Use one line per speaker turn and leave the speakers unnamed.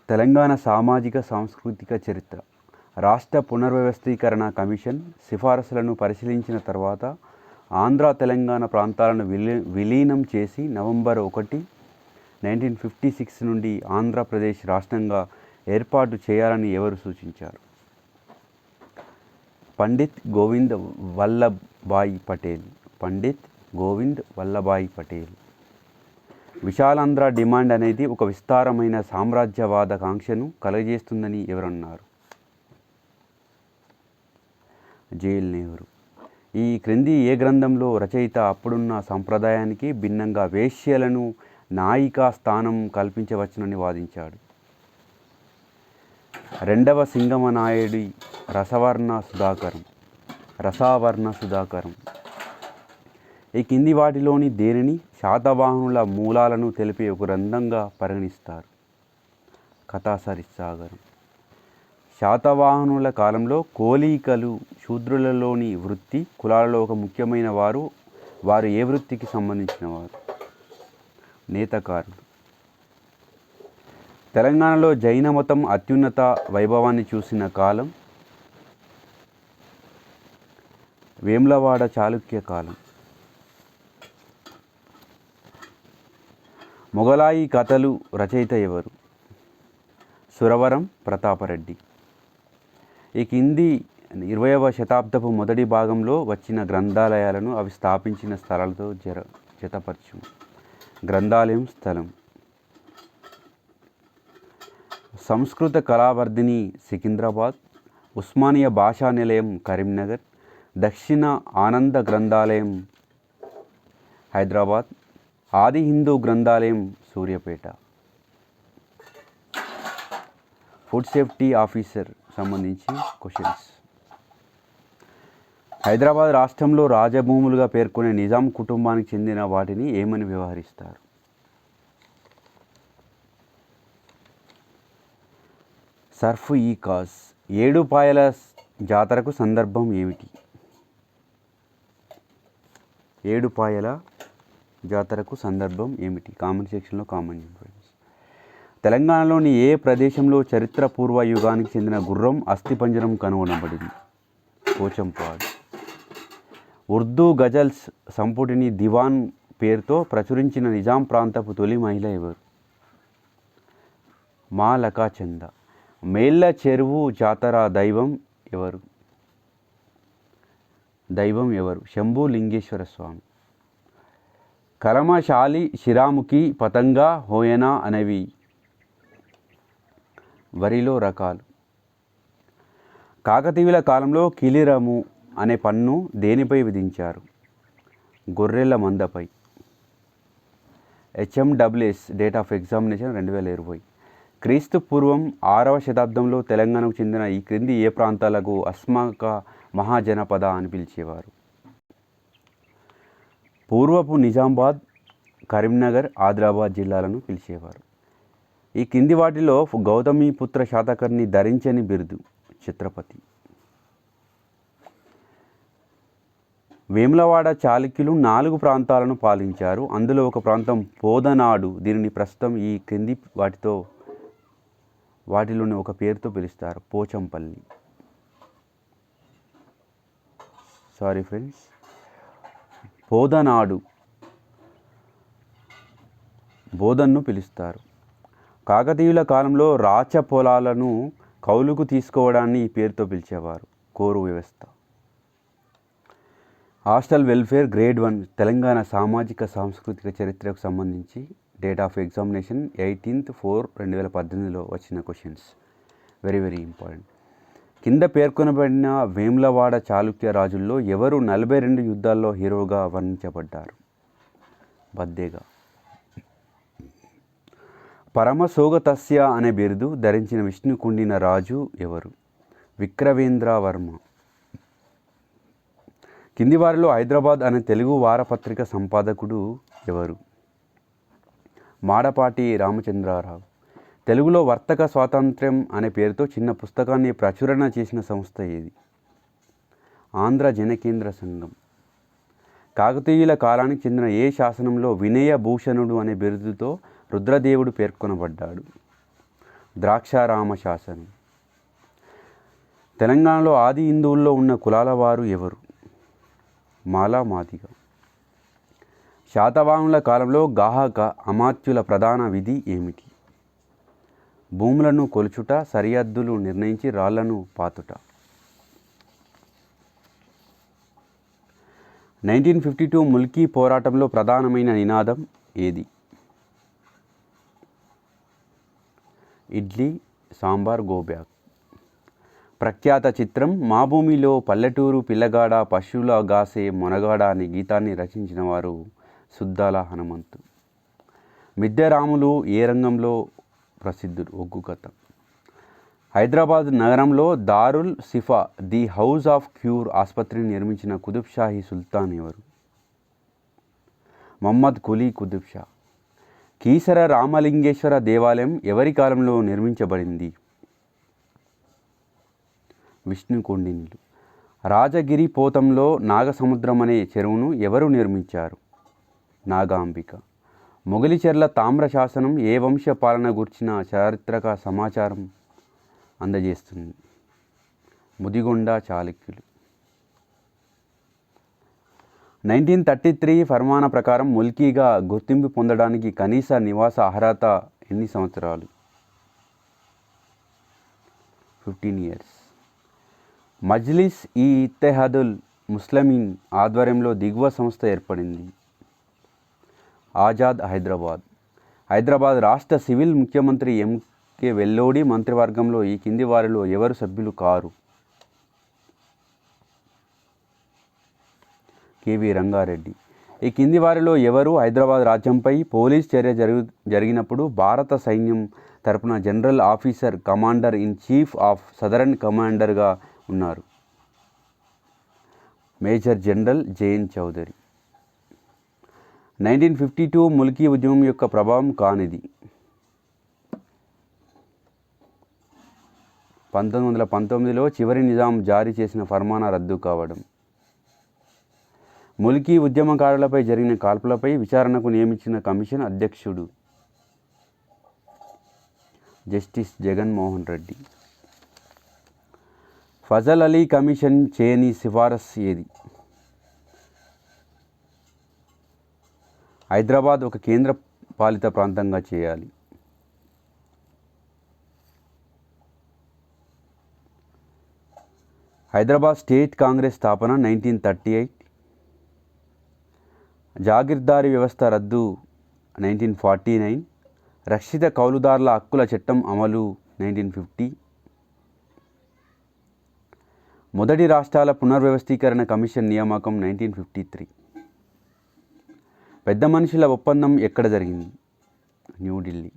తెలంగాణ సామాజిక సాంస్కృతిక చరిత్ర. రాష్ట్ర పునర్వ్యవస్థీకరణ కమిషన్ సిఫారసులను పరిశీలించిన తర్వాత ఆంధ్ర తెలంగాణ ప్రాంతాలను విలీనం చేసి నవంబర్ 1, 1956 నుండి ఆంధ్రప్రదేశ్ రాష్ట్రంగా ఏర్పాటు చేయాలని ఎవరు సూచించారు? పండిత్ గోవింద్ వల్లభాయ్ పటేల్. పండిత్ గోవింద్ వల్లభాయ్ పటేల్. విశాలాంధ్ర డిమాండ్ అనేది ఒక విస్తారమైన సామ్రాజ్యవాద కాంక్షను కలుగజేస్తుందని ఎవరన్నారు? జేఎల్ నెహ్రూ. ఈ క్రింది ఏ గ్రంథంలో రచయిత అప్పుడున్న సంప్రదాయానికి భిన్నంగా వేశ్యలను నాయికా స్థానం కల్పించవచ్చునని వాదించాడు? రెండవ సింగమనాయుడి రసావర్ణ సుధాకరం. ఈ కింది వాటిలోని దేనిని శాతవాహనుల మూలాలను తెలిపే ఒక గ్రంథంగా పరిగణిస్తారు? కథాసరిత్సాగరం. శాతవాహనుల కాలంలో కోలీకలు శూద్రులలోని వృత్తి కులాలలో ఒక ముఖ్యమైన వారు ఏ వృత్తికి సంబంధించిన వారు? నేతకారులు. తెలంగాణలో జైన మతం అత్యున్నత వైభవాన్ని చూసిన కాలం వేములవాడ చాళుక్య కాలం. మొగలాయి కథలు రచయిత ఎవరు? సురవరం ప్రతాపరెడ్డి. ఈ కింది 20వ శతాబ్దపు మొదటి భాగంలో వచ్చిన గ్రంథాలయాలను అవి స్థాపించిన స్థలాలతో జతపరచు. గ్రంథాలయం స్థలం. సంస్కృత కళావర్ధిని సికింద్రాబాద్, ఉస్మానియా భాషా నిలయం కరీంనగర్, దక్షిణ ఆనంద గ్రంథాలయం హైదరాబాద్, ఆది హిందూ గ్రంథాలయం సూర్యాపేట. ఫుడ్ సేఫ్టీ ఆఫీసర్ సంబంధించి క్వశ్చన్స్. హైదరాబాద్ రాష్ట్రంలో రాజభూములుగా పేర్కొనే నిజాం కుటుంబానికి చెందిన వాటిని ఏమని వ్యవహరిస్తారు? సర్ఫ్ ఈ కాజ్. ఏడుపాయల జాతరకు సందర్భం ఏమిటి? ఏడుపాయల జాతరకు సందర్భం ఏమిటి? కామెంట్ సెక్షన్లో కామెంట్ చేయండి. తెలంగాణలోని ఏ ప్రదేశంలో చరిత్రపూర్వ యుగానికి చెందిన గుర్రం అస్థిపంజరం కనుగొనబడింది? పోచంపాడు. ఉర్దూ గజల్స్ సంపుటిని దివాన్ పేరుతో ప్రచురించిన నిజాం ప్రాంతపు తొలి మహిళ ఎవరు? మా లకాచంద. మేళ్ళ చెరువు జాతర దైవం ఎవరు? శంభు లింగేశ్వర స్వామి. కలమశాలి, శిరాముఖి, పతంగా, హోయనా అనేవి వరిలో రకాలు. కాకతీయుల కాలంలో కిలిరము అనే పన్ను దేనిపై విధించారు? గొర్రెల మందపై. HMWS date of examination 2020. క్రీస్తు పూర్వం 6వ శతాబ్దంలో తెలంగాణకు చెందిన ఈ క్రింది ఏ ప్రాంతాలకు అస్మాక మహాజనపద అని పిలిచేవారు? పూర్వపు నిజామాబాద్, కరీంనగర్, ఆదిలాబాద్ జిల్లాలను పిలిచేవారు. ఈ కింది వాటిలో గౌతమిపుత్ర శాతకర్ణి ధరించని బిరుదు? ఛత్రపతి. వేములవాడ చాళుక్యులు 4 ప్రాంతాలను పాలించారు. అందులో ఒక ప్రాంతం పోదనాడు. దీనిని ప్రస్తుతం ఈ క్రింది వాటిలోని ఒక పేరుతో పిలుస్తారు? పోచంపల్లి. సారీ ఫ్రెండ్స్, పోదనాడు బోధన్ను పిలుస్తారు. కాకతీయుల కాలంలో రాచ పొలాలను కౌలుకు తీసుకోవడాన్ని ఈ పేరుతో పిలిచేవారు? కోరు వ్యవస్థ. హాస్టల్ వెల్ఫేర్ గ్రేడ్ 1 తెలంగాణ సామాజిక సాంస్కృతిక చరిత్రకు సంబంధించి డేట్ ఆఫ్ ఎగ్జామినేషన్ 18/4/2018లో వచ్చిన క్వశ్చన్స్. Very important. కింద పేర్కొనబడిన వేములవాడ చాళుక్య రాజుల్లో ఎవరు 42 యుద్ధాల్లో హీరోగా వర్ణించబడ్డారు? బద్దేగా. పరమసోగతస్య అనే బిరుదు ధరించిన విష్ణుకుండిన రాజు ఎవరు? విక్రవేంద్రవర్మ. కింది వారిలో హైదరాబాద్ అనే తెలుగు వారపత్రిక సంపాదకుడు ఎవరు? మాడపాటి రామచంద్రరావు. తెలుగులో వర్తక స్వాతంత్ర్యం అనే పేరుతో చిన్న పుస్తకాన్ని ప్రచురణ చేసిన సంస్థ ఏది? ఆంధ్ర జనకేంద్ర సంఘం. కాకతీయుల కాలానికి చెందిన ఏ శాసనంలో వినయ భూషణుడు అనే బిరుదుతో రుద్రదేవుడు పేర్కొనబడ్డాడు? ద్రాక్షారామ శాసనం. తెలంగాణలో ఆది హిందువుల్లో ఉన్న కులాల వారు ఎవరు? మాలా మాదిగ. శాతవాహనుల కాలంలో గాహక అమాత్యుల ప్రధాన విధి ఏమిటి? భూములను కొలుచుట, సరిహద్దులు నిర్ణయించి రాళ్లను పాతుట. 1952 ముల్కీ పోరాటంలో ప్రధానమైన నినాదం ఏది? Idli sambar go back. ప్రఖ్యాత చిత్రం మా భూమిలో పల్లెటూరు పిల్లగాడ పశువుల గాసే మొనగాడ అనే గీతాన్ని రచించిన వారు సుద్దాల హనుమంతు. మిద్దెరాములు ఏ రంగంలో ప్రసిద్ధుడు? ఒగ్గు కథ. హైదరాబాద్ నగరంలో Darul Shifa the house of cure ఆసుపత్రిని నిర్మించిన కుతుబ్ షాహీ సుల్తాన్ ఎవరు? మహమ్మద్ కులీ కుతుబ్ షా. కీసర రామలింగేశ్వర దేవాలయం ఎవరి కాలంలో నిర్మించబడింది? విష్ణుకొండినులు. రాజగిరి పోతంలో నాగసముద్రం అనే చెరువును ఎవరు నిర్మించారు? నాగాంబిక. మొగలిచెర్ల తామ్ర శాసనం ఏ వంశ పాలన గుర్చిన చారిత్రక సమాచారం అందజేస్తుంది? ముదిగొండ చాళుక్యులు. 1933 ఫర్మాన ప్రకారం ముల్కీగా గుర్తింపు పొందడానికి కనీస నివాస అర్హత ఎన్ని సంవత్సరాలు? 15 years. మజ్లిస్ ఈ ఇత్తెహాదుల్ ముస్లిమీన్ ఆధ్వర్యంలో దిగువ సంస్థ ఏర్పడింది? ఆజాద్ హైదరాబాద్. హైదరాబాద్ రాష్ట్ర సివిల్ ముఖ్యమంత్రి ఎంకే వెల్లోడి మంత్రివర్గంలో ఈ కింది వారిలో ఎవరు సభ్యులు కారు? కేవి రంగారెడ్డి. ఈ కింది వారిలో ఎవరు హైదరాబాద్ రాజ్యంపై పోలీస్ చర్య జరిగినప్పుడు భారత సైన్యం తరపున general officer commander in chief of southern కమాండర్గా ఉన్నారు? మేజర్ జనరల్ జేఎన్ చౌదరి. 1952 ముల్కీ ఉద్యమం యొక్క ప్రభావం కానిది? 1919లో చివరి నిజాం జారీ చేసిన ఫర్మానా రద్దు కావడం. ముల్కీ ఉద్యమకారులపై జరిగిన కాల్పులపై విచారణకు నియమించిన కమిషన్ అధ్యక్షుడు? జస్టిస్ జగన్మోహన్ రెడ్డి. ఫజల్ అలీ కమిషన్ చేయని సిఫారసు ఏది? హైదరాబాద్ ఒక కేంద్ర పాలిత ప్రాంతంగా చేయాలి. హైదరాబాద్ స్టేట్ కాంగ్రెస్ స్థాపన 1938. జాగీర్దారీ వ్యవస్థ రద్దు 1949. రక్షిత కౌలుదారుల హక్కుల చట్టం అమలు 1950. మొదటి రాష్ట్రాల పునర్వ్యవస్థీకరణ కమిషన్ నియామకం 1953. పెద్ద మనుషుల ఒప్పందం ఎక్కడ జరిగింది? న్యూఢిల్లీ.